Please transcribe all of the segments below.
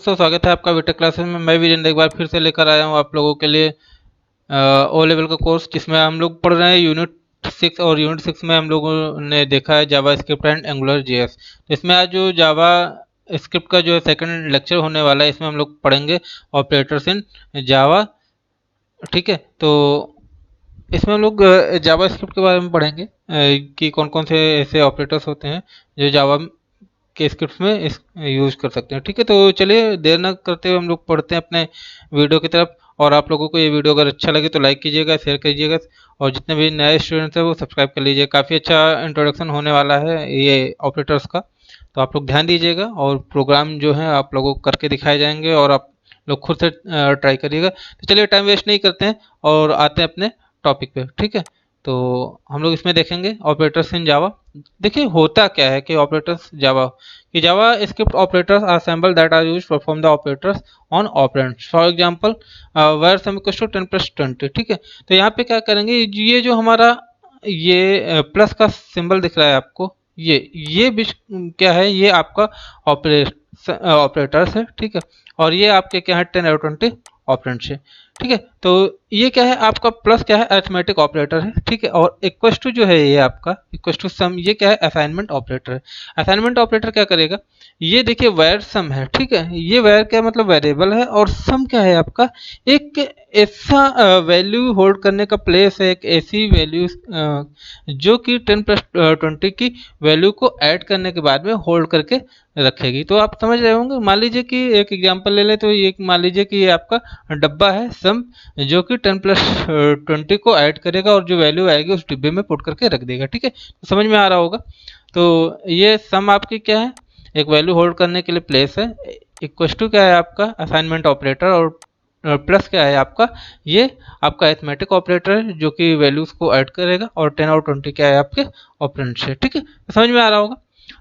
स्वागत है आपका बीटेक क्लासेस में। मैं वीरेंद्र एक बार फिर से लेकर आया हूँ आप लोगों के लिए ओ लेवल का कोर्स, जिसमें हम लोग पढ़ रहे हैं यूनिट 6। और यूनिट 6 में हम लोगों ने देखा है जावा स्क्रिप्ट एंड एंगुलर जेएस। तो इसमें आज जो जावा स्क्रिप्ट का जो है सेकंड लेक्चर होने वाला है, इसमें हम लोग पढ़ेंगे ऑपरेटर्स इन जावा। ठीक है, तो इसमें हम लोग जावा स्क्रिप्ट के बारे में पढ़ेंगे कि कौन कौन से ऐसे ऑपरेटर्स होते हैं जो जावा के स्क्रिप्ट में इस यूज कर सकते हैं। ठीक है, तो चलिए देर न करते हुए हम लोग पढ़ते हैं अपने वीडियो की तरफ। और आप लोगों को ये वीडियो अगर अच्छा लगे तो लाइक कीजिएगा, शेयर कीजिएगा, और जितने भी नए स्टूडेंट्स हैं वो सब्सक्राइब कर लीजिए। काफ़ी अच्छा इंट्रोडक्शन होने वाला है ये ऑपरेटर्स का, तो आप लोग ध्यान दीजिएगा। और प्रोग्राम जो है आप लोगों को करके दिखाए जाएंगे और आप लोग खुद से ट्राई करिएगा। तो चलिए टाइम वेस्ट नहीं करते हैं और आते हैं अपने टॉपिक पे। ठीक है, तो हम लोग इसमें देखेंगे ऑपरेटर्स इन जावा। देखिए होता क्या है कि ऑपरेटर्स जावा कि JavaScript operators are symbols that are used perform the operators on operands. For example where sum equals to 10 plus 20। ठीक है, तो यहाँ पे क्या करेंगे, ये जो हमारा ये प्लस का सिंबल दिख रहा है आपको, ये बीच क्या है, ये आपका ऑपरेटर्स है। ठीक है, और ये आपके क्या है 10 और 20 ऑपरेंड्स है। ठीक है, तो ये क्या है आपका प्लस क्या है अरिथमेटिक ऑपरेटर है। ठीक है, और इक्वस टू जो है ये आपका इक्वस टू सम, ये क्या है असाइनमेंट ऑपरेटर है। असाइनमेंट ऑपरेटर क्या करेगा, ये देखिए वेर सम है। ठीक है, ये वेर क्या मतलब वेरिएबल है, और सम क्या है आपका एक ऐसा वैल्यू होल्ड करने का प्लेस है, एक ऐसी वैल्यू जो कि 10 प्लस 20 की वैल्यू को ऐड करने के बाद में होल्ड करके रखेगी। तो आप समझ रहे होंगे, मान लीजिए कि एक एग्जांपल ले लें, तो ये मान लीजिए कि ये आपका डब्बा है सम, जो कि 10 प्लस 20 को ऐड करेगा और जो वैल्यू आएगी उस डिब्बे में पुट करके रख देगा। ठीक है, तो समझ में आ रहा होगा। तो ये सम आपकी क्या है, एक वैल्यू होल्ड करने के लिए प्लेस है। इक्वस टू क्या है आपका असाइनमेंट ऑपरेटर, और प्लस क्या है आपका, ये आपका अरिथमेटिक ऑपरेटर है जो कि वैल्यूज को ऐड करेगा, और 10 और 20 क्या है आपके ऑपरेंड्स है। ठीक है, तो समझ में आ रहा होगा।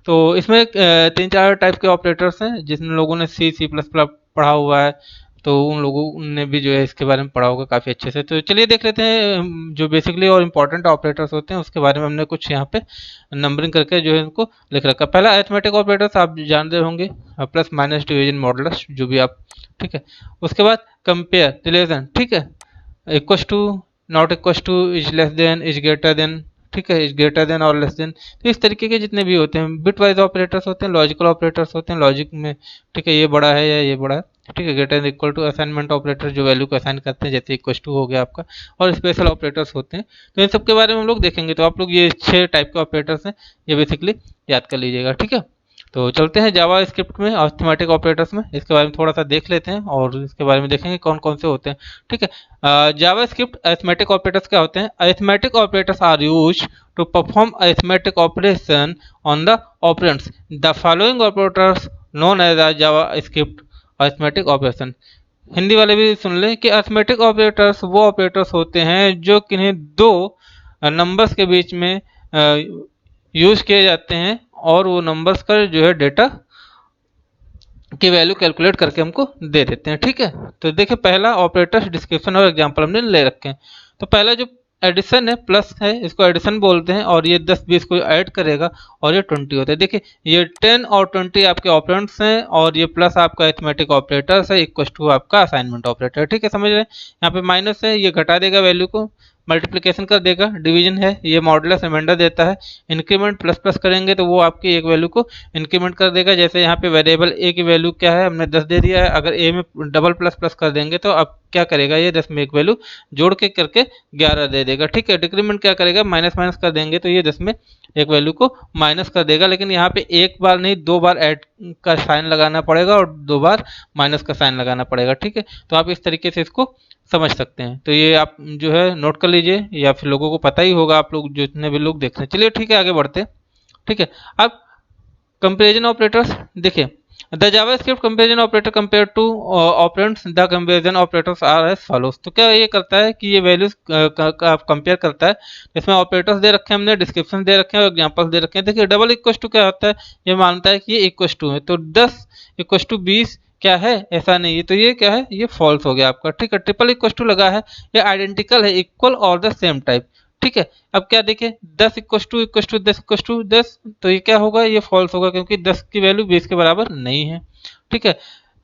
तो इसमें तीन चार टाइप के ऑपरेटर्स हैं, जिन लोगों ने सी प्लस प्लस पढ़ा हुआ है, तो उन लोगों ने भी जो है इसके बारे में पढ़ा होगा काफ़ी अच्छे से। तो चलिए देख लेते हैं जो बेसिकली और इम्पोर्टेंट ऑपरेटर्स होते हैं उसके बारे में हमने कुछ यहाँ पे नंबरिंग करके जो है इनको लिख रखा। पहला अरिथमेटिक ऑपरेटर्स आप जानते होंगे, प्लस माइनस डिवीजन मॉडुलस जो भी आप। ठीक है, उसके बाद कंपेयर रिलेशन। ठीक है, equals to, not equals to, is less than, is greater than. ठीक है, इज ग्रेटर देन और लेस देन। तो इस तरीके के जितने भी होते हैं बिट वाइज ऑपरेटर्स होते हैं, लॉजिकल ऑपरेटर्स होते हैं लॉजिक में। ठीक है, ये बड़ा है या ये बड़ा है। ठीक है, greater than equal to assignment operator जो वैल्यू को असाइन करते हैं, जैसे इक्वस टू हो गया आपका। और स्पेशल ऑपरेटर्स होते हैं, तो इन सब के बारे में हम लोग देखेंगे। तो आप लोग ये 6 टाइप के ऑपरेटर्स हैं, ये बेसिकली याद कर लीजिएगा। ठीक है, तो चलते हैं जावा स्क्रिप्ट में अरिथमेटिक ऑपरेटर्स में, इसके बारे में थोड़ा सा देख लेते हैं और इसके बारे में देखेंगे कौन कौन से होते हैं। ठीक है, जावा स्क्रिप्ट अरिथमेटिक ऑपरेटर्स क्या होते हैं, arithmetic operators are used to perform arithmetic operation on the operands. The following operators known as JavaScript arithmetic operation. Hindi वाले भी सुन लें कि अरिथमेटिक ऑपरेटर्स वो ऑपरेटर्स होते हैं जो किन्हीं दो नंबर्स के बीच में यूज किए जाते हैं, और वो नंबर्स का जो है डेटा की वैल्यू कैलकुलेट करके हमको दे देते हैं। ठीक है, तो देखिए पहला ऑपरेटर्स डिस्क्रिप्शन और एग्जांपल हमने ले रखे हैं। तो पहला जो एडिशन है, प्लस है, इसको एडिशन बोलते हैं, और ये 10 20 को ऐड करेगा और ये 20 होता है। देखिए ये 10 और 20 आपके ऑपरेंड्स हैं, और ये प्लस आपका अरिथमेटिक ऑपरेटर्स है, इक्वस टू आपका असाइनमेंट ऑपरेटर। ठीक है, समझ रहे हैं। यहाँ पे माइनस है, ये घटा देगा वैल्यू को, मल्टीप्लिकेशन कर देगा, डिवीजन है, ये मॉडुलस रिमाइंडर देता है। इंक्रीमेंट प्लस प्लस करेंगे तो वो आपकी एक वैल्यू को इंक्रीमेंट कर देगा। जैसे यहाँ पे वेरिएबल ए की वैल्यू क्या है, हमने 10 दे दिया है, अगर ए में डबल प्लस प्लस कर देंगे तो अब क्या करेगा, ये 10 में एक वैल्यू जोड़ के करके 11 दे देगा। ठीक है, डिक्रीमेंट क्या करेगा, माइनस माइनस कर देंगे तो ये 10 में एक वैल्यू को माइनस कर देगा। लेकिन यहाँ पे एक बार नहीं, 2 बार ऐड का साइन लगाना पड़ेगा और 2 बार माइनस का साइन लगाना पड़ेगा। ठीक है, तो आप इस तरीके से इसको समझ सकते हैं। तो ये आप जो है नोट कर लीजिए, या फिर लोगों को पता ही होगा, आप लोग जितने भी लोग देख रहे हैं। चलिए ठीक है, आगे बढ़ते हैं। ठीक है, अब कंपेरिजन ऑपरेटर्स देखिए, the JavaScript comparison operator compare two operands, the comparison operators are as follows. तो क्या ये करता है कि ये वैल्यूज कंपेयर करता है। इसमें ऑपरेटर्स दे रखे हैं हमने, डिस्क्रिप्शन दे रखे हैं और एग्जांपल्स दे रखे हैं। देखिए डबल इक्वस टू क्या होता है, ये मानता है कि ये इक्वस टू है, तो 10 इक्वस टू 20 क्या है, ऐसा नहीं है, तो ये क्या है, ये फॉल्स हो गया आपका। ठीक है, ट्रिपल इक्वस टू लगा है, ये आइडेंटिकल है, इक्वल और द सेम टाइप। ठीक है, अब क्या देखें, 10 इक्वस टू 10 इक्वस टू 10, तो ये क्या होगा, ये फॉल्स होगा, क्योंकि 10 की वैल्यू 20 के बराबर नहीं है। ठीक है,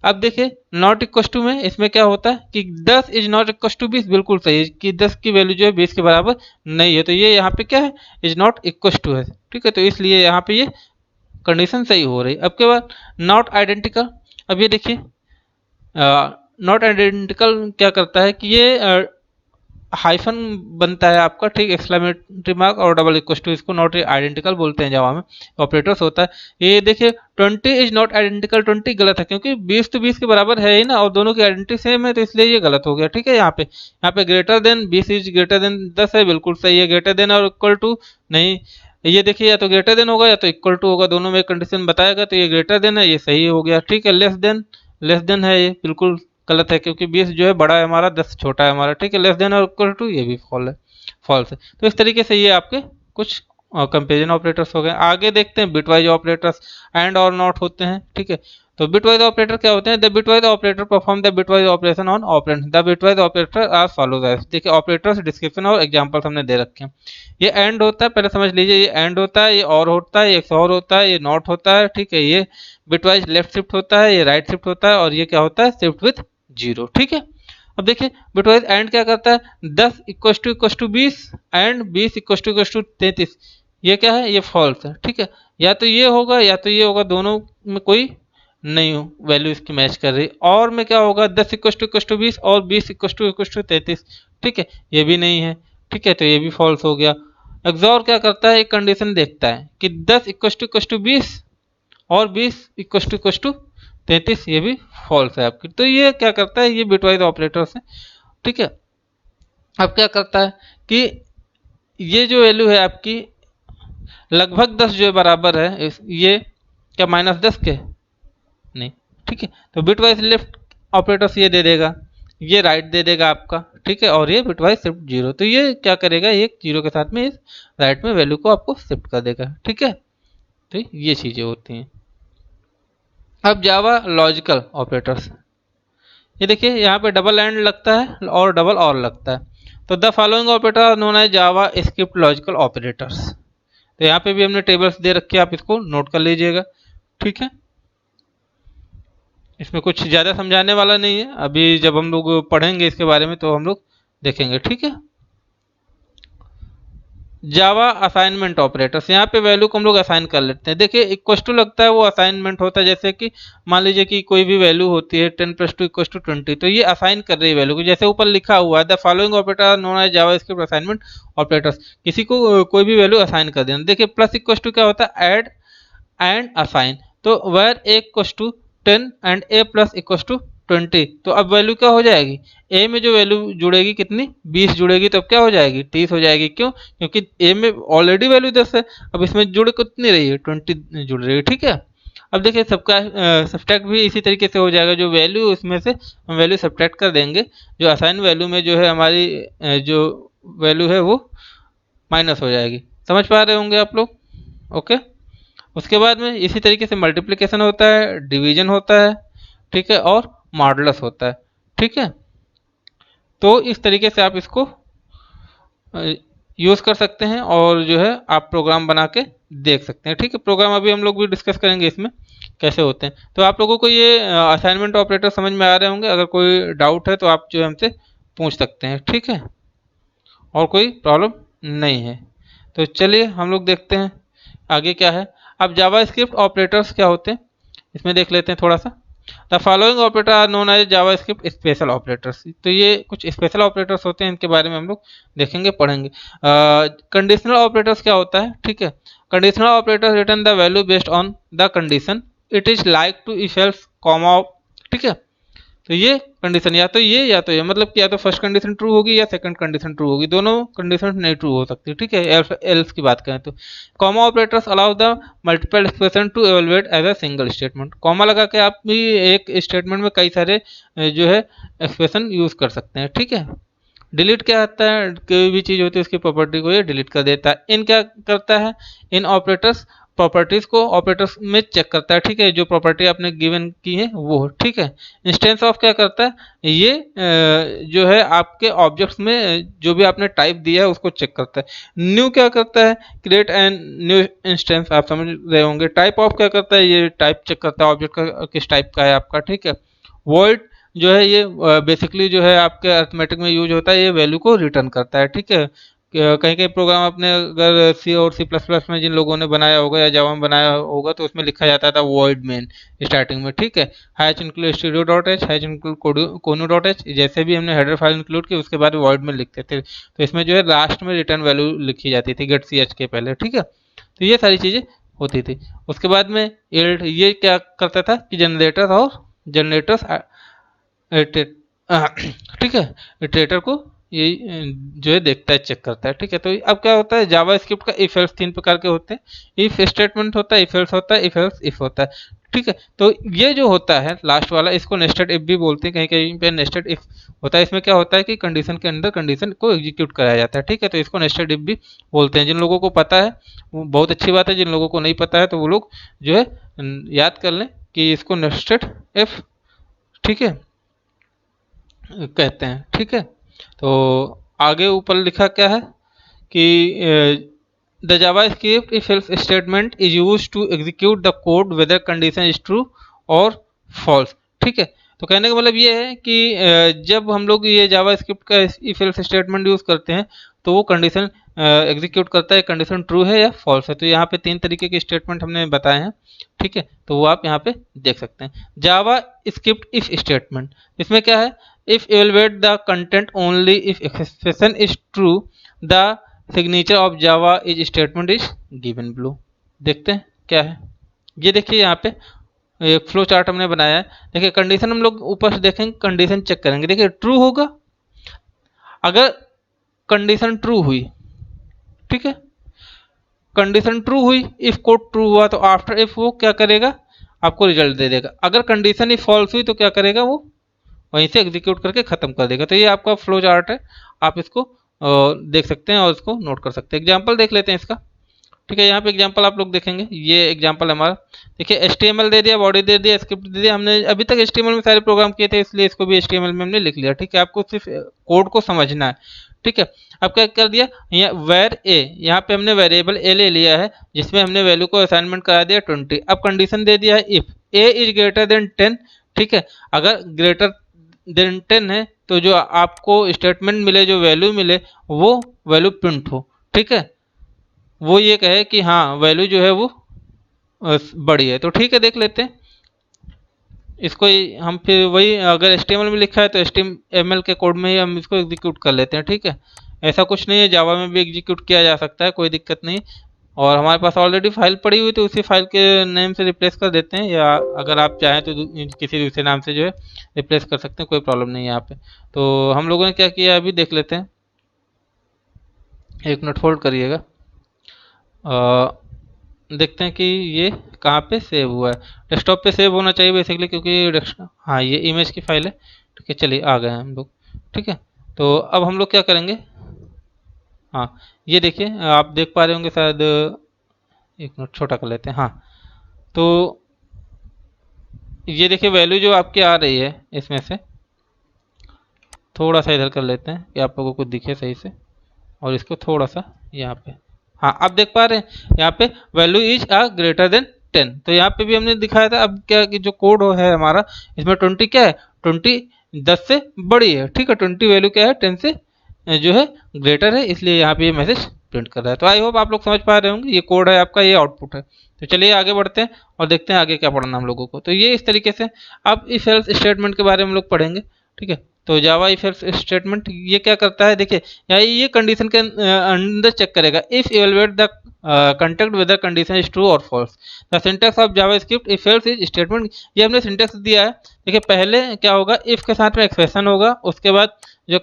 अब देखिए नॉट इक्व टू में इसमें क्या होता है कि 10 इज नॉट इक्व टू 20, बिल्कुल सही है कि 10 की वैल्यू जो है 20 के बराबर नहीं है, तो ये यहाँ पे क्या है, इज नॉट इक्व टू है, ठीक है, तो इसलिए यहाँ पे ये कंडीशन सही हो रही है। अब के बाद नॉट आइडेंटिकल, अब ये देखिए नॉट आइडेंटिकल क्या करता है कि ये हाइफन बनता है आपका, ठीक, एक्सक्लेमेटरी मार्क और डबल इक्वल टू, इसको नॉट आइडेंटिकल बोलते हैं जावा में, ऑपरेटर्स होता है। ये देखिए 20 इज नॉट आइडेंटिकल, 20 गलत है क्योंकि 20 तो 20 के बराबर है ही ना, और दोनों की आइडेंटिटी सेम है, तो इसलिए ये गलत हो गया, ठीक है। यहाँ पे greater than 20 is greater than 10 है, बिल्कुल सही है। ग्रेटर देन और इक्वल टू नहीं, ये देखिए या तो ग्रेटर देन होगा या तो इक्वल टू होगा, दोनों में कंडीशन बताएगा, तो ये ग्रेटर देन है, ये सही हो गया, ठीक है। लेस देन है, ये बिल्कुल गलत है क्योंकि 20 जो है बड़ा है हमारा, 10 छोटा है हमारा, ठीक है। लेस देन और इक्वल टू ये भी फॉल्स है। तो इस तरीके से ये आपके कुछ कंपेरिजन ऑपरेटर्स हो गए। आगे देखते हैं बिटवाइज ऑपरेटर्स, एंड और नॉट होते हैं, ठीक है। तो बिटवाइज ऑपरेटर क्या होते हैं, the bitwise operator perform the bitwise operation on operand, the bitwise operator are follows as, देखिए ऑपरेटर्स डिस्क्रिप्शन और एग्जांपल्स हमने दे रखे हैं। ये एंड होता है, पहले समझ लीजिए, ये एंड होता है, ये और होता है, ये और होता है, ये नॉट होता है, ठीक है। ये बिटवाइज लेफ्ट शिफ्ट होता है, ये राइट शिफ्ट होता है, और ये क्या होता है, शिफ्ट विथ जीरो, ठीक है। अब देखिए बिटवाइज एंड क्या करता है, 10 equal to 20 and 20 equal to 33, ये क्या है, ये फॉल्स है, ठीक है। या तो ये होगा या तो ये होगा, दोनों में कोई नहीं हो वैल्यू इसकी मैच कर रही। और में क्या होगा, 10 इक्व टू 20 और 20 इक्व टू 33, ठीक है, ये भी नहीं है, ठीक है, तो ये भी फॉल्स हो गया। एक्सॉर क्या करता है, एक कंडीशन देखता है कि 10 इक्व टू 20 और 20 इक्व टू 33, ये भी फॉल्स है आपकी। तो ये क्या करता है, ये बिटवाइज ऑपरेटर्स है, ठीक है। अब क्या करता है कि ये जो वैल्यू है आपकी लगभग 10 जो है बराबर है ये क्या -10 के नहीं, ठीक है। तो बिटवाइज लेफ्ट ऑपरेटर्स ये दे देगा, ये राइट दे देगा आपका, ठीक है, और ये बिटवाइज शिफ्ट जीरो, तो ये क्या करेगा, ये जीरो के साथ में इस राइट में वैल्यू को आपको शिफ्ट कर देगा, ठीक है। तो ये चीजें होती हैं। अब जावा लॉजिकल ऑपरेटर्स, ये देखिए यहाँ पे डबल एंड लगता है और डबल और लगता है। तो द फॉलोइंग ऑपरेटर नोन है जावा स्क्रिप्ट लॉजिकल ऑपरेटर्स, तो यहाँ पे भी हमने टेबल्स दे रखे हैं, आप इसको नोट कर लीजिएगा, ठीक है। इसमें कुछ ज़्यादा समझाने वाला नहीं है, अभी जब हम लोग पढ़ेंगे इसके बारे में तो हम लोग देखेंगे, ठीक है। जावा असाइनमेंट ऑपरेटर्स, यहाँ पे वैल्यू को हम लोग असाइन कर लेते हैं। देखिए इक्वल टू लगता है वो असाइनमेंट होता है, जैसे कि मान लीजिए कि कोई भी वैल्यू होती है 10 + 2 = 20, तो ये असाइन कर रही है वैल्यू को, जैसे ऊपर लिखा हुआ है the following operator known as JavaScript assignment operators, किसी को कोई भी वैल्यू असाइन कर देना। देखिए प्लस इक्वल टू क्या होता है, ऐड एंड असाइन, तो where a equal to 10 and a plus equal to 20, तो अब वैल्यू क्या हो जाएगी, ए में जो वैल्यू जुड़ेगी कितनी, 20 जुड़ेगी, तो अब क्या हो जाएगी, 30 हो जाएगी। क्यों, क्योंकि ए में ऑलरेडी वैल्यू 10 है, अब इसमें जुड़ कितनी रही है, 20 जुड़ रही है, ठीक है। अब देखिए सबका सब्ट्रैक्ट भी इसी तरीके से हो जाएगा, जो वैल्यू इसमें से हम वैल्यू सब्ट्रैक्ट कर देंगे, जो असाइन वैल्यू में जो है हमारी जो वैल्यू है वो माइनस हो जाएगी। समझ पा रहे होंगे आप लोग, ओके। उसके बाद में इसी तरीके से मल्टीप्लिकेशन होता है, डिवीजन होता है, ठीक है, और मॉडुलस होता है, ठीक है। तो इस तरीके से आप इसको यूज़ कर सकते हैं और जो है आप प्रोग्राम बना के देख सकते हैं, ठीक है। प्रोग्राम अभी हम लोग भी डिस्कस करेंगे इसमें कैसे होते हैं। तो आप लोगों को ये असाइनमेंट ऑपरेटर समझ में आ रहे होंगे, अगर कोई डाउट है तो आप जो है हमसे पूछ सकते हैं, ठीक है, और कोई प्रॉब्लम नहीं है। तो चलिए हम लोग देखते हैं आगे क्या है। अब जावा स्क्रिप्ट ऑपरेटर्स क्या होते हैं इसमें देख लेते हैं थोड़ा सा। The following operator are known as JavaScript special operators, तो ये कुछ स्पेशल ऑपरेटर्स होते हैं, इनके बारे में हम लोग देखेंगे, पढ़ेंगे। कंडीशनल ऑपरेटर्स क्या होता है, ठीक है। Conditional operator return the value based on the condition, it is like to if else comma, ठीक है। तो ये कंडीशन या तो ये मतलब कि या तो फर्स्ट कंडीशन ट्रू होगी या सेकंड कंडीशन ट्रू होगी, दोनों कंडीशन नहीं ट्रू हो सकती, ठीक है। एल्स की बात करें तो comma operators allow the multiple expression to evaluate as a single statement, comma लगा के आप भी एक स्टेटमेंट में कई सारे जो है एक्सप्रेशन यूज कर सकते हैं, ठीक है। डिलीट क्या आता है, कोई भी चीज़ होती है उसकी प्रॉपर्टी को ये डिलीट कर देता है। इन क्या करता है, इन ऑपरेटर्स प्रॉपर्टीज को ऑपरेटर्स में चेक करता है, ठीक है, जो प्रॉपर्टी आपने गिवन की है वो, ठीक है। इंस्टेंस ऑफ क्या करता है, ये जो है आपके ऑब्जेक्ट्स में जो भी आपने टाइप दिया है उसको चेक करता है। न्यू क्या करता है, क्रिएट एंड न्यू इंस्टेंस, आप समझ रहे होंगे। टाइप ऑफ क्या करता है, ये टाइप चेक करता है ऑब्जेक्ट का किस टाइप का है आपका, ठीक है। वॉइड जो है ये बेसिकली जो है आपके अर्थमेटिक में यूज होता है, ये वैल्यू को रिटर्न करता है। ठीक है, कहीं कहीं प्रोग्राम आपने अगर सी और सी प्लस प्लस में जिन लोगों ने बनाया होगा या जावा में बनाया होगा तो उसमें लिखा जाता था वॉइड मेन स्टार्टिंग में। ठीक है, hash include studio dot h, hash include conio dot h, जैसे भी हमने हेडर फाइल इंक्लूड की उसके बाद वॉइड में लिखते थे, तो इसमें जो है लास्ट में रिटर्न वैल्यू लिखी जाती थी गेट सी एच के पहले। ठीक है, तो ये सारी चीज़ें होती थी। उसके बाद में ये क्या करता था कि जनरेटर और जनरेटर्स ठीक है, इटरेटर को ये जो है देखता है, चेक करता है। ठीक है, तो अब क्या होता है, जावा स्क्रिप्ट का इफ एल्स तीन प्रकार के होते हैं। इफ स्टेटमेंट होता है, इफ एल्स होता है, इफ एल्स इफ होता है। ठीक है, तो ये जो होता है लास्ट वाला, इसको नेस्टेड इफ भी बोलते हैं, कहीं कहीं पे नेस्टेड इफ होता है। इसमें क्या होता है कि कंडीशन के अंदर कंडीशन को एग्जीक्यूट कराया जाता है। ठीक है, तो इसको नेस्टेड इफ भी बोलते हैं। जिन लोगों को पता है वो बहुत अच्छी बात है, जिन लोगों को नहीं पता है तो वो लोग जो है याद कर लें कि इसको नेस्टेड इफ, ठीक है, कहते हैं। ठीक है, तो आगे ऊपर लिखा क्या है कि the JavaScript if else statement is use to execute the code whether condition is true और फॉल्स। ठीक है, तो कहने का मतलब ये है कि जब हम लोग ये जावा स्क्रिप्ट का इफ एल्स स्टेटमेंट यूज करते हैं तो वो कंडीशन एग्जीक्यूट करता है, कंडीशन ट्रू है या फॉल्स है। तो यहाँ पे तीन तरीके के स्टेटमेंट हमने बताए हैं। ठीक है, तो वो आप यहाँ पे देख सकते हैं। जावा स्क्रिप्ट इफ स्टेटमेंट, इसमें क्या है, if evaluate the content only if expression is true the signature of java is statement is given below। देखते हैं क्या है, ये देखिए यहाँ पे एक फ्लो चार्ट हमने बनाया है। देखिए कंडीशन हम लोग ऊपर से देखेंगे, कंडीशन चेक करेंगे। देखिए ट्रू होगा, अगर कंडीशन ट्रू हुई, ठीक है, कंडीशन ट्रू हुई, इफ कोड ट्रू हुआ तो आफ्टर इफ वो क्या करेगा, आपको रिजल्ट दे देगा। अगर कंडीशन ही फॉल्स हुई तो क्या करेगा, वो वहीं से एग्जीक्यूट करके खत्म कर देगा। तो ये आपका फ्लो चार्ट है, आप इसको देख सकते हैं और इसको नोट कर सकते हैं। एग्जांपल देख लेते हैं इसका। ठीक है, यहाँ पे एग्जांपल आप लोग देखेंगे, ये एग्जांपल हमारा। देखिए HTML दे दिया, बॉडी दे दिया, स्क्रिप्ट दे दिया। हमने अभी तक HTML में सारे प्रोग्राम किए थे, इसलिए इसको भी HTML में हमने लिख लिया। ठीक है, आपको सिर्फ कोड को समझना है। ठीक है, अब क्या कर दिया, यहाँ वेर ए, यहाँ पे हमने वेरिएबल ए ले लिया है जिसमें हमने वैल्यू को असाइनमेंट करा दिया 20। अब कंडीशन दे दिया है if A is greater than 10। ठीक है, अगर ग्रेटर देन 10 है तो जो आपको स्टेटमेंट मिले, जो वैल्यू मिले, वो वैल्यू प्रिंट हो। ठीक है, वो ये कहे कि हाँ वैल्यू जो है वो बड़ी है। तो ठीक है, देख लेते हैं इसको हम। फिर वही अगर HTML में लिखा है तो HTML के कोड में ही हम इसको एग्जीक्यूट कर लेते हैं। ठीक है, ऐसा कुछ नहीं है, जावा में भी एग्जीक्यूट किया जा सकता है, कोई दिक्कत नहीं। और हमारे पास ऑलरेडी फाइल पड़ी हुई तो उसी फाइल के नेम से रिप्लेस कर देते हैं, या अगर आप चाहें तो किसी दूसरे नाम से जो है रिप्लेस कर सकते हैं, कोई प्रॉब्लम नहीं है यहाँ पे। तो हम लोगों ने क्या किया अभी देख लेते हैं, एक मिनट होल्ड करिएगा। देखते हैं कि ये कहाँ पे सेव हुआ है। डेस्कटॉप पे सेव होना चाहिए बेसिकली, क्योंकि हाँ ये इमेज की फाइल है। ठीक है, चलिए आ गए हैं हम लोग। ठीक है, तो अब हम लोग क्या करेंगे, हाँ ये देखिए आप देख पा रहे होंगे शायद, एक मिनट छोटा कर लेते हैं। हाँ, तो ये देखिए वैल्यू जो आपकी आ रही है इसमें से, थोड़ा सा इधर कर लेते हैं कि आप लोगों को दिखे सही से, और इसको थोड़ा सा यहाँ पे, हाँ आप देख पा रहे हैं यहाँ पे value is a greater than 10। तो यहाँ पे भी हमने दिखाया था। अब क्या कि जो कोड है हमारा, इसमें 20 क्या है, 20 10 से बड़ी है। ठीक है, 20 वैल्यू क्या है, 10 से जो है ग्रेटर है, इसलिए यहाँ पे ये मैसेज प्रिंट कर रहा है। तो आई होप आप लोग समझ पा रहे होंगे, ये कोड है आपका, ये आउटपुट है। तो चलिए आगे बढ़ते हैं और देखते हैं आगे क्या पढ़ना हम लोगों को। तो ये इस तरीके से अब इफ एल्स स्टेटमेंट के बारे में हम लोग पढ़ेंगे। ठीक है, तो जावा इफ एल्स स्टेटमेंट ये क्या करता है, देखिए यहाँ ये कंडीशन के अंदर चेक करेगा, if evaluate the contact whether condition is true और false. The syntax of JavaScript if else is statement, ये हमने सिंटैक्स दिया है। देखिए पहले क्या होगा, इफ के साथ में एक्सप्रेशन होगा, उसके बाद जो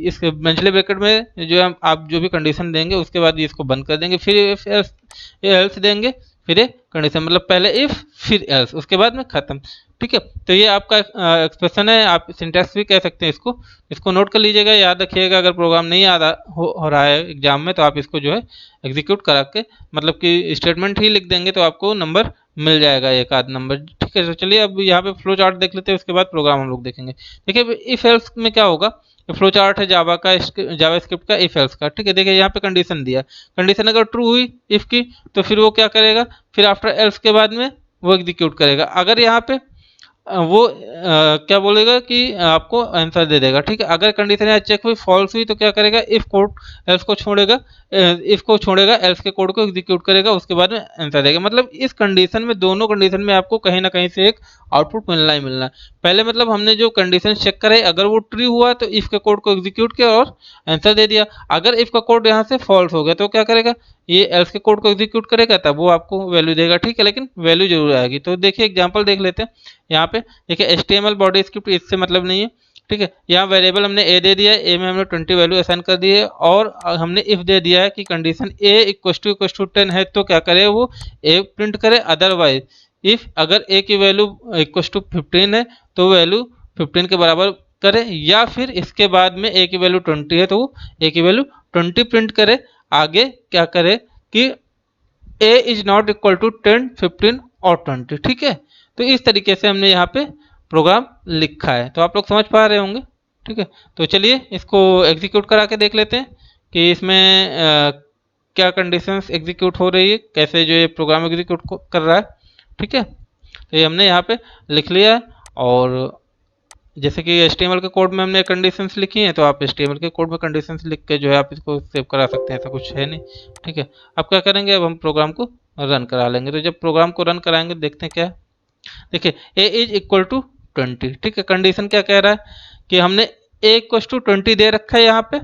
इस मंझले ब्रैकेट में जो आप जो भी कंडीशन देंगे उसके बाद इसको बंद कर देंगे, फिर इफ एल्स देंगे, फिर कंडीशन, मतलब पहले इफ फिर एल्स, उसके बाद में खत्म। ठीक है, तो ये आपका एक्सप्रेशन है, आप सिंटैक्स भी कह सकते हैं इसको। इसको नोट कर लीजिएगा, याद रखिएगा। अगर प्रोग्राम नहीं याद हो रहा है एग्जाम में तो आप इसको जो है एग्जीक्यूट करा के, मतलब कि स्टेटमेंट ही लिख देंगे तो आपको नंबर मिल जाएगा, एक आध नंबर। ठीक है, तो चलिए अब यहाँ पे फ्लो चार्ट देख लेते हैं, उसके बाद प्रोग्राम हम लोग देखेंगे। देखिए इफ एल्स में क्या होगा, फ्लो चार्ट है जावा का, जावा स्क्रिप्ट का इफ एल्स का। ठीक है, देखिए यहाँ पे कंडीशन दिया, कंडीशन अगर ट्रू हुई इफ की तो फिर वो क्या करेगा, फिर आफ्टर एल्स के बाद में वो एग्जीक्यूट करेगा। अगर यहाँ पे वो क्या बोलेगा कि आपको आंसर दे देगा। ठीक है, अगर कंडीशन यहाँ चेक हुई फॉल्स हुई तो क्या करेगा, इफ कोड एल्स को छोड़ेगा, इफ को छोड़ेगा, एल्स के कोड को एग्जीक्यूट करेगा, उसके बाद में आंसर देगा। मतलब इस कंडीशन में, दोनों कंडीशन में आपको कहीं ना कहीं से एक आउटपुट मिलना ही मिलना है। पहले मतलब हमने जो कंडीशन चेक करे, अगर वो ट्रू हुआ तो इफ के कोड को एग्जीक्यूट किया और आंसर दे दिया। अगर इफ का कोड यहाँ से फॉल्स हो गया तो क्या करेगा, ये एल्स के कोड को एग्जीक्यूट करेगा, तब वो आपको वैल्यू देगा। ठीक है, लेकिन वैल्यू जरूर आएगी। तो देखिए एग्जांपल देख लेते हैं यहाँ पे। देखिए HTML बॉडी स्क्रिप्ट इससे मतलब नहीं है। ठीक है, यहाँ वेरिएबल हमने ए दे दिया है, ए में हमने 20 वैल्यू असाइन कर दी है, और हमने इफ दे दिया है कि कंडीशन ए इक्व टू 10 है तो क्या करे, वो ए प्रिंट करे। अदरवाइज इफ अगर ए की वैल्यू इक्व टू 15 है तो वैल्यू 15 के बराबर करे, या फिर इसके बाद में ए की वैल्यू 20 है तो वो ए की वैल्यू 20 प्रिंट करे। आगे क्या करे कि ए इज नॉट इक्वल टू 10, 15 और 20। ठीक है, तो इस तरीके से हमने यहाँ पे प्रोग्राम लिखा है, तो आप लोग समझ पा रहे होंगे। ठीक है, तो चलिए इसको एग्जीक्यूट करा के देख लेते हैं कि इसमें क्या कंडीशंस एग्जीक्यूट हो रही है, कैसे जो ये प्रोग्राम एग्जीक्यूट कर रहा है। ठीक है, तो ये हमने यहाँ पे लिख लिया है। और जैसे कि HTML के कोड में हमने कंडीशंस लिखी हैं, तो आप HTML के कोड में कंडीशंस लिख के जो है आप इसको सेव करा सकते हैं, ऐसा कुछ है नहीं। ठीक है, अब क्या करेंगे, अब हम प्रोग्राम को रन करा लेंगे। तो जब प्रोग्राम को रन कराएंगे देखते हैं क्या है। देखिए ए इज इक्वल टू 20। ठीक है, कंडीशन क्या कह रहा है कि हमने ए इक्वल टू 20 दे रखा है यहाँ पे।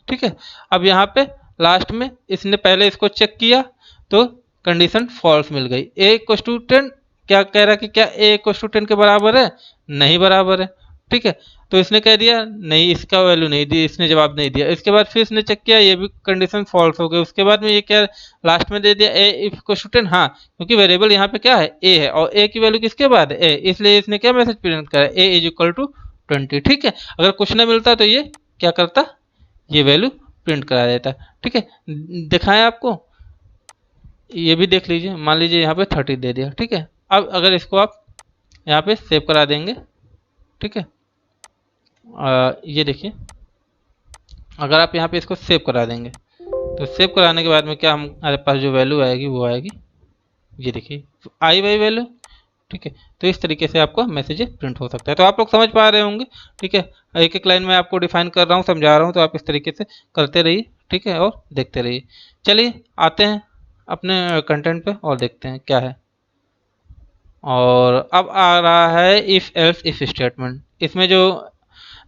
ठीक है, अब यहाँ पे लास्ट में इसने पहले इसको चेक किया तो कंडीशन फॉल्स मिल गई। ए इक्वल टू 10 क्या कह रहा है कि क्या ए इक्वल टू 10 के बराबर है, नहीं बराबर है। ठीक है, तो इसने कह दिया नहीं, इसका वैल्यू नहीं दी, इसने जवाब नहीं दिया। इसके बाद फिर इसने चेक किया, ये भी कंडीशन फॉल्स हो गई। उसके बाद में ये क्या लास्ट में दे दिया, ए इक्वल टू 10। हाँ, क्योंकि वेरिएबल यहाँ पे क्या है, ए है, और ए की वैल्यू किसके बाद है, ए, इसलिए इसने क्या मैसेज प्रिंट करा, ए इज इक्वल टू 20। ठीक है, अगर कुछ ना मिलता तो ये क्या करता, ये वैल्यू प्रिंट करा देता। ठीक है, दिखाएं आपको, ये भी देख लीजिए। मान लीजिए यहाँ पे 30 दे दिया। ठीक है, अब अगर इसको आप यहाँ पे सेव करा देंगे। ठीक है, ये देखिए, अगर आप यहाँ पे इसको सेव करा देंगे तो सेव कराने के बाद में क्या हमारे पास जो वैल्यू आएगी वो आएगी, ये देखिए आई वाई वैल्यू। ठीक है, तो इस तरीके से आपको मैसेज प्रिंट हो सकता है। तो आप लोग समझ पा रहे होंगे। ठीक है, एक एक लाइन में आपको डिफाइन कर रहा हूँ, समझा रहा हूँ, तो आप इस तरीके से करते रहिए। ठीक है, और देखते रहिए। चलिए आते हैं अपने कंटेंट पे और देखते हैं क्या है। और अब आ रहा है इफ एल्स इफ स्टेटमेंट। इसमें जो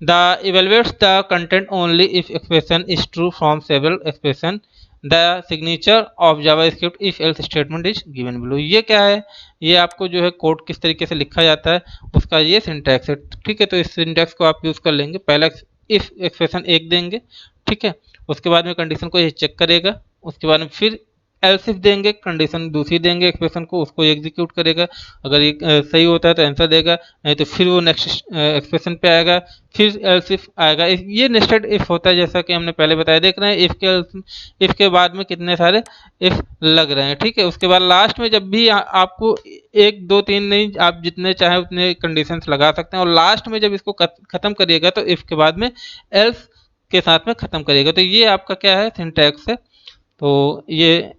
the evaluates the content only if expression is true from several expression, the signature of javascript if else statement is given below। ये क्या है, ये आपको जो है कोड किस तरीके से लिखा जाता है उसका ये सिंटैक्स है। ठीक है, तो इस सिंटैक्स को आप यूज़ कर लेंगे। पहला इफ एक्सप्रेशन एक देंगे। ठीक है, उसके बाद में कंडीशन को ये चेक करेगा, उसके बाद में फिर एल्स इफ देंगे, कंडीशन दूसरी देंगे एक्सप्रेशन को, उसको एग्जीक्यूट करेगा। अगर ये सही होता है तो आंसर देगा, नहीं तो फिर वो नेक्स्ट एक्सप्रेशन पे आएगा, फिर एल्स इफ आएगा। ये नेस्टेड इफ होता है, जैसा कि हमने पहले बताया। देख रहे हैं इफ के बाद में कितने सारे इफ लग रहे हैं। ठीक है, उसके बाद लास्ट में जब भी आपको एक दो तीन नहीं, आप जितने चाहे उतने कंडीशंस लगा सकते हैं, और लास्ट में जब इसको खत्म करिएगा तो इफ के बाद में एल्स के साथ में खत्म करिएगा। तो ये आपका क्या है, सिंटैक्स है। तो ये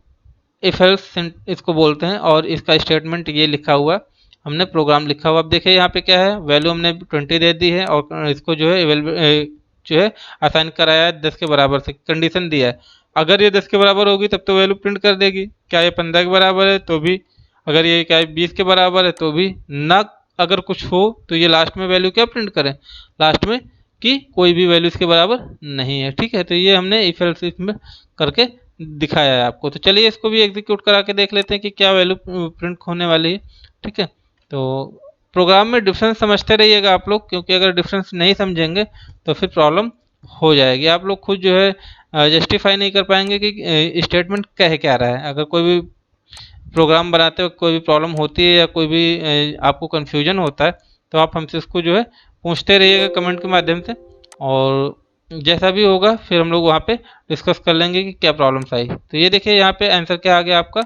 इफ एल्स इसको बोलते हैं, और इसका स्टेटमेंट ये लिखा हुआ हमने प्रोग्राम लिखा हुआ। अब देखिए यहाँ पे क्या है, वैल्यू हमने 20 दे दी है, और इसको जो है जो है असाइन कराया है 10 के बराबर से, कंडीशन दिया है। अगर ये 10 के बराबर होगी तब तो वैल्यू प्रिंट कर देगी। क्या ये 15 के बराबर है तो भी, अगर ये क्या है 20 के बराबर है तो भी ना, अगर कुछ हो तो ये लास्ट में वैल्यू क्या प्रिंट करें, लास्ट में कि कोई भी वैल्यू इसके बराबर नहीं है। ठीक है, तो ये हमने इफ एल्स इफ में करके दिखाया है आपको। तो चलिए इसको भी एग्जीक्यूट करा के देख लेते हैं कि क्या वैल्यू प्रिंट होने वाली है। ठीक है, तो प्रोग्राम में डिफरेंस समझते रहिएगा आप लोग, क्योंकि अगर डिफरेंस नहीं समझेंगे तो फिर प्रॉब्लम हो जाएगी। आप लोग खुद जो है जस्टिफाई नहीं कर पाएंगे कि स्टेटमेंट कह क्या रहा है। अगर कोई भी प्रोग्राम बनाते वक्त कोई भी प्रॉब्लम होती है या कोई भी आपको कन्फ्यूजन होता है तो आप हमसे इसको जो है पूछते रहिएगा कमेंट के माध्यम से, और जैसा भी होगा फिर हम लोग वहाँ पे डिस्कस कर लेंगे कि क्या प्रॉब्लम्स आई। तो ये देखिए यहाँ पे आंसर क्या आ गया आपका,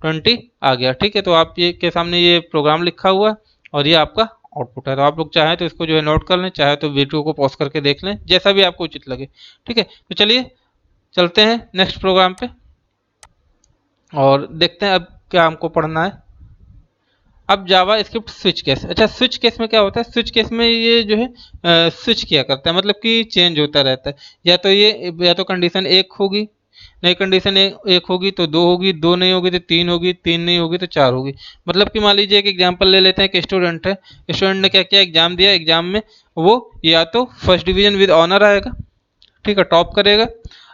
20 आ गया। ठीक है, तो आप ये के सामने ये प्रोग्राम लिखा हुआ है और ये आपका आउटपुट है। तो आप लोग चाहें तो इसको जो है नोट कर लें, चाहे तो वीडियो को पॉज करके देख लें, जैसा भी आपको उचित लगे। ठीक है, तो चलिए चलते हैं नेक्स्ट प्रोग्राम पे और देखते हैं अब क्या हमको पढ़ना है। अब जावा स्क्रिप्ट स्विच केस। अच्छा, स्विच केस में क्या होता है? स्विच केस में ये जो है स्विच किया करता है, मतलब कि चेंज होता रहता है। या तो कंडीशन एक होगी, नई कंडीशन एक होगी तो दो होगी, दो नहीं होगी तो तीन होगी, तीन नहीं होगी तो चार होगी। मतलब कि मान लीजिए एक एग्जांपल ले लेते हैं कि स्टूडेंट है, स्टूडेंट ने क्या किया, एग्जाम दिया, एग्जाम में वो या तो फर्स्ट डिवीजन विद ऑनर आएगा, ठीक है, टॉप करेगा।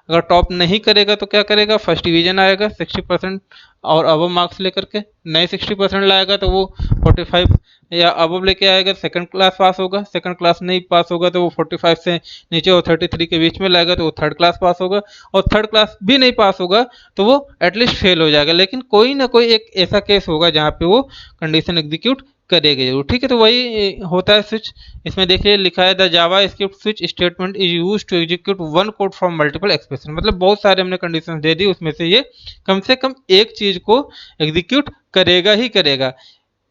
अगर टॉप नहीं करेगा तो क्या करेगा, फर्स्ट डिवीजन आएगा 60% और अबव मार्क्स लेकर के। नए 60% लाएगा तो वो 45 या अबव लेके आएगा, सेकंड क्लास पास होगा। सेकंड क्लास नहीं पास होगा तो वो 45 से नीचे और 33 के बीच में लाएगा तो वो थर्ड क्लास पास होगा। और थर्ड क्लास भी नहीं पास होगा तो वो एटलीस्ट फेल हो जाएगा। लेकिन कोई ना कोई एक ऐसा केस होगा जहाँ पे वो कंडीशन एग्जीक्यूट करेगा जरूर, ठीक है। तो वही होता है स्विच। इसमें देखिए लिखा है the JavaScript switch statement is use to execute one code from multiple expression. मतलब बहुत सारे हमने कंडीशन दे दी, उसमें से ये कम से कम एक चीज को एग्जीक्यूट करेगा ही करेगा।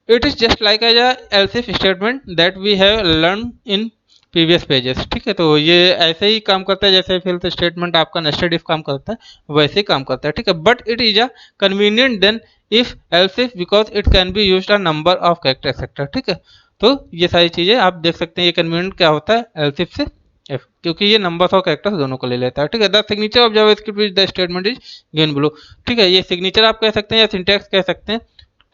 It is just like as else if statement that we have learn in previous pages, ठीक है। तो ये ऐसे ही काम करता है जैसे फिर स्टेटमेंट आपका नेस्टेड इफ काम करता है वैसे ही काम करता है, ठीक है। But it is a convenient then if else if because it can be used a number of character etcetera, ठीक है। तो ये सारी चीजें आप देख सकते हैं। ये कन्वीनियंट क्या होता है, एल्स इफ से इफ, क्योंकि ये नंबर्स ऑफ कैरेक्टर्स दोनों को ले लेता है, ठीक है। The signature of JavaScript is the statement is given below, ठीक है। ये सिग्नेचर आप कह सकते हैं या सिंटैक्स कह सकते हैं,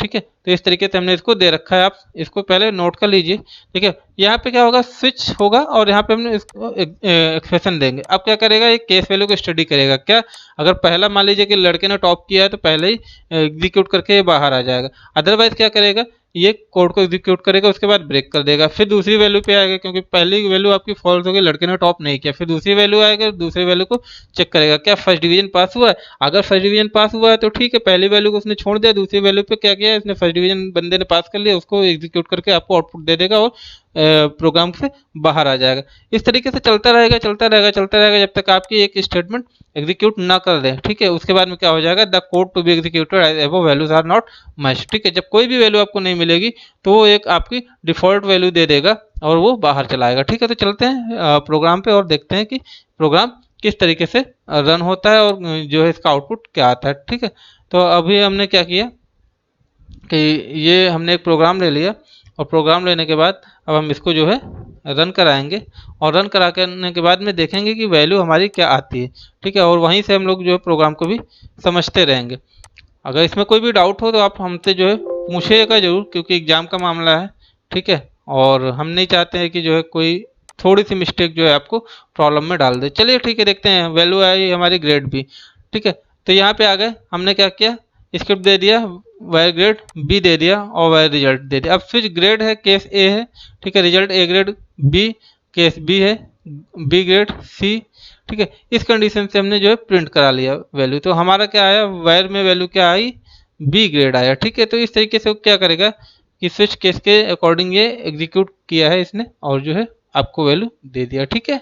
ठीक है। तो इस तरीके से हमने इसको दे रखा है, आप इसको पहले नोट कर लीजिए, ठीक है। यहाँ पे क्या होगा, स्विच होगा और यहाँ पे हमने इसको एक्सप्रेशन देंगे। अब क्या करेगा, एक केस वैल्यू को स्टडी करेगा। क्या, अगर पहला मान लीजिए कि लड़के ने टॉप किया है तो पहले ही एग्जीक्यूट करके बाहर आ जाएगा। अदरवाइज क्या करेगा, ये कोड को एग्जीक्यूट करेगा, उसके बाद ब्रेक कर देगा, फिर दूसरी वैल्यू पे आएगा, क्योंकि पहली वैल्यू आपकी फॉल्स हो गई, लड़के ने टॉप नहीं किया। फिर दूसरी वैल्यू आएगा, दूसरी वैल्यू को चेक करेगा, क्या फर्स्ट डिवीजन पास हुआ है। अगर फर्स्ट डिवीजन पास हुआ है तो ठीक है, पहली वैल्यू को उसने छोड़ दिया, दूसरी वैल्यू पे क्या किया, उसने फर्स्ट डिवीजन बंदे ने पास कर लिया, उसको एग्जीक्यूट करके आपको आउटपुट दे देगा और प्रोग्राम से बाहर आ जाएगा। इस तरीके से चलता रहेगा, चलता रहेगा, चलता रहेगा, जब तक आपकी एक स्टेटमेंट एग्जीक्यूट ना कर दे, ठीक है। उसके बाद में क्या हो जाएगा, the code to be executed as above values are not match, ठीक है। जब कोई भी वैल्यू आपको नहीं मिलेगी तो वो एक आपकी डिफॉल्ट वैल्यू दे देगा और वो बाहर चलाएगा, ठीक है। तो चलते हैं प्रोग्राम पे और देखते हैं कि प्रोग्राम किस तरीके से रन होता है और जो है इसका आउटपुट क्या आता है, ठीक है। तो अभी हमने क्या किया कि ये हमने एक प्रोग्राम ले लिया और प्रोग्राम लेने के बाद अब हम इसको जो है रन कराएंगे और रन करा करने के बाद में देखेंगे कि वैल्यू हमारी क्या आती है, ठीक है। और वहीं से हम लोग जो है प्रोग्राम को भी समझते रहेंगे। अगर इसमें कोई भी डाउट हो तो आप हमसे जो है पूछिएगा जरूर, क्योंकि एग्जाम का मामला है, ठीक है। और हम नहीं चाहते हैं कि जो है कोई थोड़ी सी मिस्टेक जो है आपको प्रॉब्लम में डाल दे। चलिए ठीक है, देखते हैं। वैल्यू आई हमारी ग्रेड बी, ठीक है। तो यहाँ पे आ गए, हमने क्या किया, स्क्रिप्ट दे दिया, वायर ग्रेड बी दे दिया और वायर रिजल्ट दे दिया। अब स्विच ग्रेड है, केस ए है, ठीक है। Result A grade B, case B है, बी ग्रेड सी, ठीक है। इस कंडीशन से हमने जो है प्रिंट करा लिया वैल्यू। तो हमारा क्या आया, वायर में वैल्यू क्या आई, बी ग्रेड आया, ठीक है। तो इस तरीके से वो क्या करेगा कि स्विच केस के अकॉर्डिंग ये एग्जीक्यूट किया है इसने और जो है आपको वैल्यू दे दिया, ठीक है।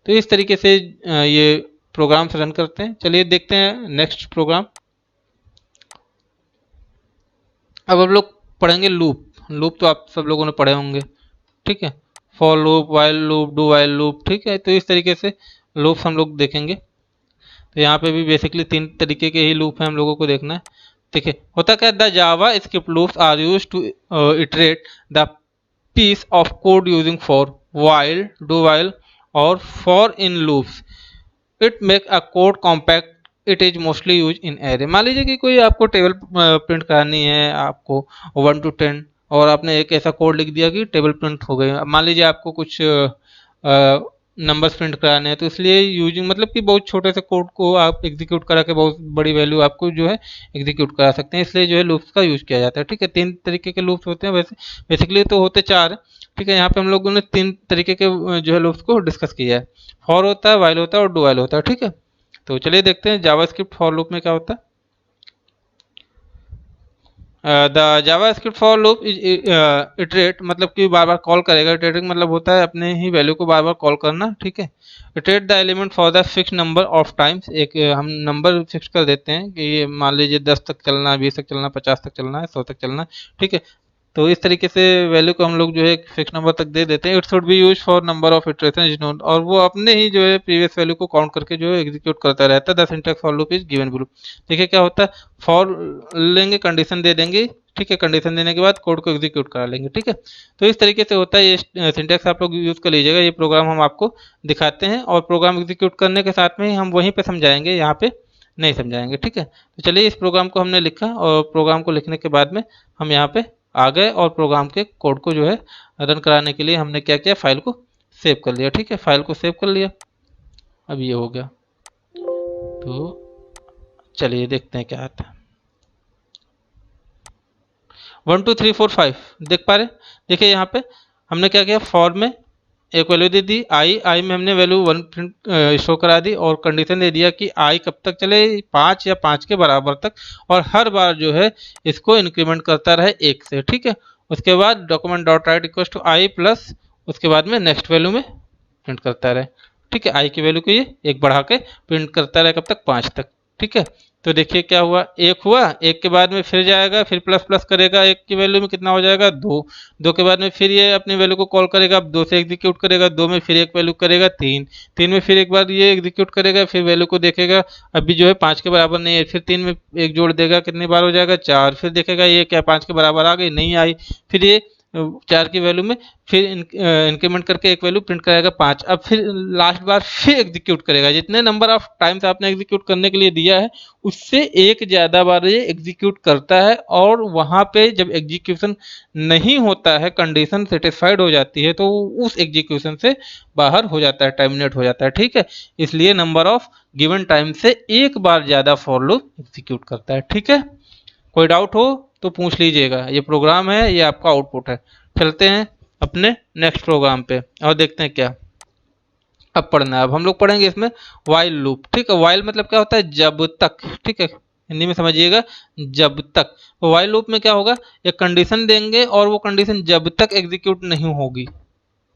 तो इस तरीके से ये प्रोग्राम रन करते हैं। चलिए देखते हैं नेक्स्ट प्रोग्राम। अब हम लोग पढ़ेंगे लूप। लूप तो आप सब लोगों ने पढ़े होंगे, ठीक है। For loop, while loop, do while loop, ठीक है। तो इस तरीके से लूप्स हम लोग देखेंगे। तो यहाँ पे भी बेसिकली तीन तरीके के ही लूप हैं, हम लोगों को देखना है। देखिए होता क्या है, the JavaScript loops are use to iterate the piece of code using for, while, do while और for in loops. It make a code compact, it is mostly use in array. मान लीजिए कि कोई आपको table print करानी है आपको 1 to 10 और आपने एक ऐसा कोड लिख दिया कि टेबल प्रिंट हो गए। मान लीजिए आपको कुछ नंबर्स प्रिंट कराने हैं, तो इसलिए यूजिंग मतलब कि बहुत छोटे से कोड को आप एग्जीक्यूट करा के बहुत बड़ी वैल्यू आपको जो है एग्जीक्यूट करा सकते हैं, इसलिए जो है लूप्स का यूज किया जाता है, ठीक है। तीन तरीके के लूप्स होते हैं, वैसे बेसिकली तो होते चार हैं, ठीक है। यहाँ पे हम लोगों ने तीन तरीके के जो है लूप्स को डिस्कस किया है। फॉर होता है, वाइल होता है और डू वाइल होता है, ठीक है। तो चलिए देखते हैं जावास्क्रिप्ट फॉर लूप में क्या होता है। The JavaScript for loop is iterate, मतलब कि बार बार कॉल करेगा। इटरेटिंग मतलब होता है अपने ही वैल्यू को बार बार कॉल करना, ठीक है। Iterate the element for the fix number of times, एक हम नंबर फिक्स कर देते हैं कि ये मान लीजिए 10 तक चलना है, 20 तक चलना है, 50 तक चलना है, 100 तक चलना है, ठीक है। तो इस तरीके से वैल्यू को हम लोग जो है एक फिक्स नंबर तक दे देते हैं। It should be use for number of iteration is known, और वो अपने ही जो है प्रीवियस वैल्यू को काउंट करके जो है एग्जीक्यूट करता रहता है। The syntax for loop is given below. देखिए क्या होता है, फॉर लेंगे, कंडीशन दे देंगे, ठीक है, कंडीशन देने के बाद कोड को एग्जीक्यूट करा लेंगे। ठीक है, तो इस तरीके से होता है, ये सिंटैक्स आप लोग यूज़ कर लीजिएगा। ये प्रोग्राम हम आपको दिखाते हैं और प्रोग्राम एग्जीक्यूट करने के साथ में ही हम वहीं पे समझाएंगे, यहाँ पे नहीं समझाएंगे। ठीक है, तो चलिए इस प्रोग्राम को हमने लिखा और प्रोग्राम को लिखने के बाद में हम यहाँ पे आ गए और प्रोग्राम के कोड को जो है रन कराने के लिए हमने क्या किया, फाइल को सेव कर लिया। ठीक है, फाइल को सेव कर लिया, अब ये हो गया। तो चलिए देखते हैं क्या आता है। 1 2 3 4 5 देख पा रहे, देखिए यहाँ पे हमने क्या किया, फॉर में एक वैल्यू दे दी आई में हमने वैल्यू 1 प्रिंट शो करा दी और कंडीशन दे दिया कि आई कब तक चले, 5 या 5 के बराबर तक, और हर बार जो है इसको इंक्रीमेंट करता रहे 1 से। ठीक है, उसके बाद document dot write equal to i plus उसके बाद में नेक्स्ट वैल्यू में प्रिंट करता रहे। ठीक है, आई की वैल्यू को ये 1 बढ़ा के प्रिंट करता रहे कब तक, 5 तक। ठीक है, तो देखिए क्या हुआ, 1 हुआ, 1 के बाद में फिर जाएगा, फिर प्लस प्लस करेगा, 1 की वैल्यू में कितना हो जाएगा, 2, 2 के बाद में फिर ये अपनी वैल्यू को कॉल करेगा, अब 2 से एग्जीक्यूट करेगा, 2 में फिर एक वैल्यू करेगा, 3, 3 में फिर एक बार ये एग्जीक्यूट करेगा, फिर वैल्यू को देखेगा, अभी जो है 5 के बराबर नहीं है, फिर 3 में एक जोड़ देगा, कितनी बार हो जाएगा, 4, फिर देखेगा ये क्या 5 के बराबर आ गई, नहीं आई, फिर ये 4 की वैल्यू में फिर इंक्रीमेंट करके एक वैल्यू प्रिंट कराएगा 5, अब फिर लास्ट बार फिर एग्जीक्यूट करेगा, जितने नंबर ऑफ टाइम्स आपने एग्जीक्यूट करने के लिए दिया है उससे एक ज़्यादा बार ये एग्जीक्यूट करता है, और वहाँ पे जब एग्जीक्यूशन नहीं होता है, कंडीशन सेटिस्फाइड हो जाती है, तो उस एग्जीक्यूशन से बाहर हो जाता है, टर्मिनेट हो जाता है। ठीक है, इसलिए नंबर ऑफ गिवन टाइम से एक बार ज़्यादा फॉर लूप एग्जीक्यूट करता है। ठीक है, कोई डाउट हो तो पूछ लीजिएगा, ये प्रोग्राम है, ये आपका आउटपुट है। चलते हैं अपने नेक्स्ट प्रोग्राम पे और देखते हैं क्या अब पढ़ना है। अब हम लोग पढ़ेंगे इसमें वाइल लूप। ठीक है, वाइल मतलब क्या होता है, जब तक। ठीक है, हिंदी में समझिएगा, जब तक। तो वाइल लूप में क्या होगा, एक कंडीशन देंगे और वो कंडीशन जब तक एग्जीक्यूट नहीं होगी,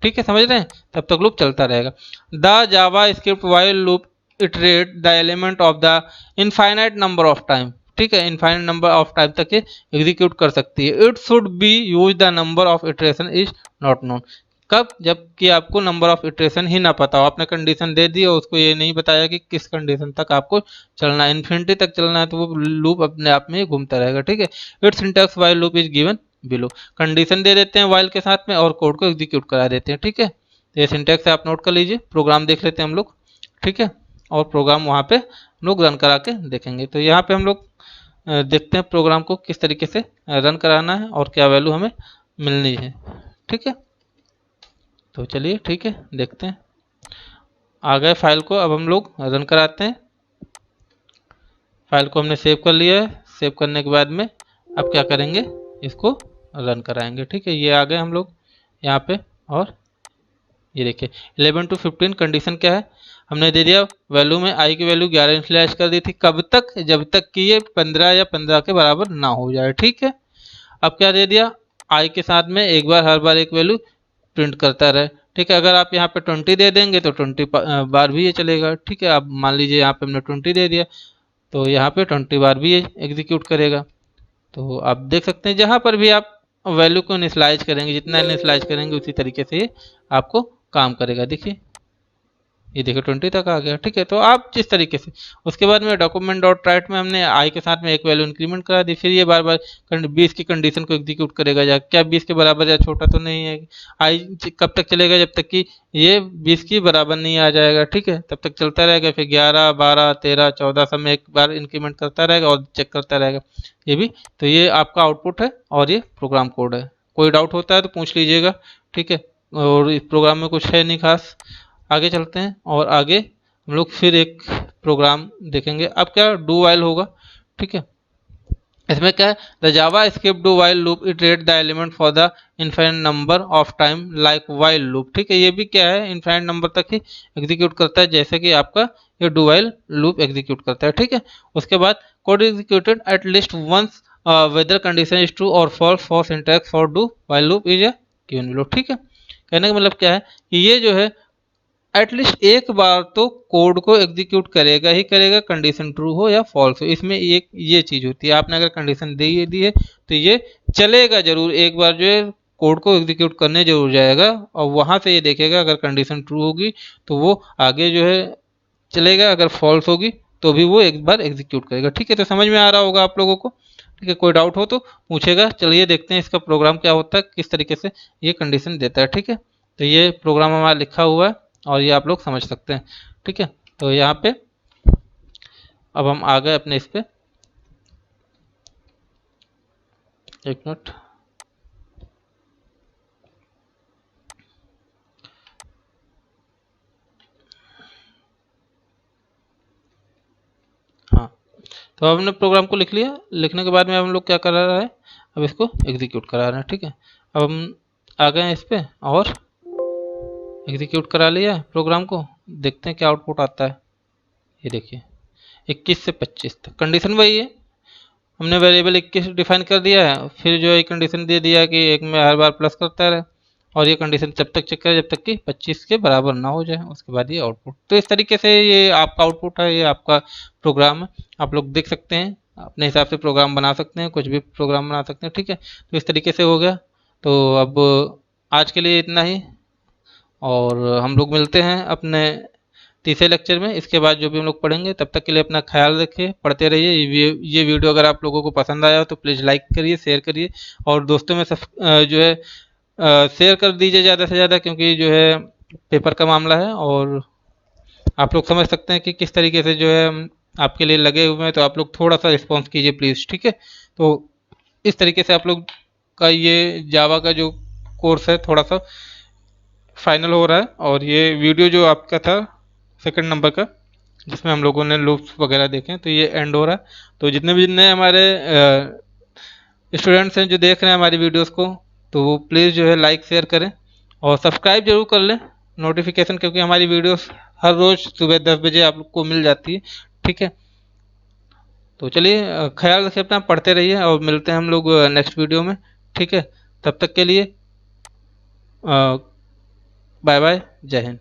ठीक है, समझ रहे हैं, तब तक लूप चलता रहेगा। The Java script while loop iterate the element of the infinite number of time. ठीक है, इनफाइनाइट नंबर ऑफ टाइम तक ये एग्जीक्यूट कर सकती है। It should be use the number of iteration is not known. कब, जबकि आपको नंबर ऑफ इटरेशन ही ना पता हो, आपने कंडीशन दे दी और उसको ये नहीं बताया कि किस कंडीशन तक आपको चलना है, इन्फिनिटी तक चलना है, तो वो लूप अपने आप में ही घूमता रहेगा। ठीक है, its syntax while loop is given below. Condition दे देते हैं वाइल के साथ में और कोड को एग्जीक्यूट करा देते हैं। ठीक है, तो ये सिंटैक्स आप नोट कर लीजिए। प्रोग्राम देख लेते हैं हम लोग। ठीक है, और प्रोग्राम वहाँ पे हम लोग रन करा के देखेंगे। तो यहाँ पे हम लोग देखते हैं प्रोग्राम को किस तरीके से रन कराना है और क्या वैल्यू हमें मिलनी है। ठीक है, तो चलिए ठीक है, देखते हैं। आ गए फाइल को, अब हम लोग रन कराते हैं। फाइल को हमने सेव कर लिया है, सेव करने के बाद में अब क्या करेंगे, इसको रन कराएंगे। ठीक है, ये आ गए हम लोग यहाँ पे, और ये देखिए 11 to 15 कंडीशन क्या है, हमने दे दिया वैल्यू में आई की वैल्यू 11 इनिशियलाइज कर दी थी, कब तक, जब तक कि ये 15 या 15 के बराबर ना हो जाए। ठीक है, अब क्या दे दिया, आई के साथ में एक बार हर बार एक वैल्यू प्रिंट करता रहे। ठीक है, अगर आप यहाँ पे 20 दे देंगे तो 20 बार भी ये चलेगा। ठीक है, अब मान लीजिए यहाँ पे हमने 20 दे दिया तो यहाँ पे 20 बार भी ये एग्जीक्यूट करेगा। तो आप देख सकते हैं जहाँ पर भी आप वैल्यू को इनिशियलाइज करेंगे, जितना इनिशियलाइज करेंगे उसी तरीके से ये आपको काम करेगा। देखिए ये देखो 20 तक आ गया। ठीक है, तो आप जिस तरीके से, उसके बाद में डॉक्यूमेंट डॉट राइट में हमने आई के साथ में एक वैल्यू इंक्रीमेंट करा दी, फिर ये बार बार 20 की कंडीशन को एग्जीक्यूट करेगा, जा क्या 20 के बराबर या छोटा तो नहीं है। आई कब तक चलेगा, जब तक कि ये 20 की बराबर नहीं आ जाएगा। ठीक है, तब तक चलता रहेगा, फिर 11 12 13 14 सब में एक बार इंक्रीमेंट करता रहेगा और चेक करता रहेगा ये भी। तो ये आपका आउटपुट है और ये प्रोग्राम कोड है। कोई डाउट होता है तो पूछ लीजिएगा। ठीक है, और इस प्रोग्राम में कुछ है नहीं खास। आगे चलते हैं और आगे हम लोग फिर एक प्रोग्राम देखेंगे। अब क्या, डू वाइल होगा। ठीक है, इसमें क्या है, the Java script do while loop iterate the element for the infinite number of time like while loop. ठीक है, ये भी क्या है, इनफाइनाइट नंबर तक ही एग्जीक्यूट करता है, जैसे कि आपका ये डू वाइल लूप एग्जीक्यूट करता है। ठीक है, उसके बाद code executed at least once whether condition is true और false for syntax for do while loop is given below. ठीक है, कहने का मतलब क्या है कि ये जो है एटलीस्ट एक बार तो कोड को एग्जीक्यूट करेगा ही करेगा, कंडीशन ट्रू हो या फॉल्स हो। इसमें एक ये चीज़ होती है, आपने अगर कंडीशन दी है तो ये चलेगा जरूर, एक बार जो है कोड को एग्जीक्यूट करने जरूर जाएगा और वहाँ से ये देखेगा, अगर कंडीशन ट्रू होगी तो वो आगे जो है चलेगा, अगर फॉल्स होगी तो भी वो एक बार एग्जीक्यूट करेगा। ठीक है, तो समझ में आ रहा होगा आप लोगों को। ठीक है, कोई डाउट हो तो पूछेगा। चलिए देखते हैं इसका प्रोग्राम क्या होता है, किस तरीके से ये कंडीशन देता है। ठीक है, तो ये प्रोग्राम हमारा लिखा हुआ है और ये आप लोग समझ सकते हैं। ठीक है, तो यहाँ पे अब हम आ गए अपने इस पे, एक मिनट। हाँ, तो अब हमने प्रोग्राम को लिख लिया। लिखने के बाद में हम लोग क्या करा रहा है, अब इसको एग्जीक्यूट करा रहे हैं। ठीक है, अब हम आ गए हैं इस पे और एग्जीक्यूट करा लिया है प्रोग्राम को। देखते हैं क्या आउटपुट आता है। ये देखिए 21 से 25 तक कंडीशन वही है, हमने वेरिएबल 21 डिफाइन कर दिया है, फिर जो है कंडीशन दे दिया कि एक में हर बार प्लस करता रहे, और ये कंडीशन तब तक चेक करे जब तक कि 25 के बराबर ना हो जाए, उसके बाद ये आउटपुट। तो इस तरीके से ये आपका आउटपुट है, ये आपका प्रोग्राम है। आप लोग देख सकते हैं, अपने हिसाब से प्रोग्राम बना सकते हैं, कुछ भी प्रोग्राम बना सकते हैं। ठीक है, तो इस तरीके से हो गया। तो अब आज के लिए इतना ही, और हम लोग मिलते हैं अपने तीसरे लेक्चर में। इसके बाद जो भी हम लोग पढ़ेंगे, तब तक के लिए अपना ख्याल रखिए, पढ़ते रहिए। ये वीडियो अगर आप लोगों को पसंद आया हो तो प्लीज़ लाइक करिए, शेयर करिए, और दोस्तों में सब जो है शेयर कर दीजिए ज़्यादा से ज़्यादा, क्योंकि जो है पेपर का मामला है और आप लोग समझ सकते हैं कि किस तरीके से जो है हम आपके लिए लगे हुए हैं। तो आप लोग थोड़ा सा रिस्पॉन्स कीजिए प्लीज़। ठीक है, तो इस तरीके से आप लोग का ये जावा का जो कोर्स है थोड़ा सा फाइनल हो रहा है। और ये वीडियो जो आपका था सेकंड नंबर का, जिसमें हम लोगों ने लूप्स वगैरह देखे हैं, तो ये एंड हो रहा है। तो जितने भी नए हमारे स्टूडेंट्स हैं जो देख रहे हैं हमारी वीडियोस को, तो वो प्लीज़ जो है लाइक शेयर करें और सब्सक्राइब जरूर कर लें, नोटिफिकेशन, क्योंकि हमारी वीडियोस हर रोज़ सुबह 10 बजे आप लोग को मिल जाती है। ठीक है, तो चलिए ख्याल रखिए अपना, पढ़ते रहिए, और मिलते हैं हम लोग नेक्स्ट वीडियो में। ठीक है, तब तक के लिए बाय बाय, जय हिंद।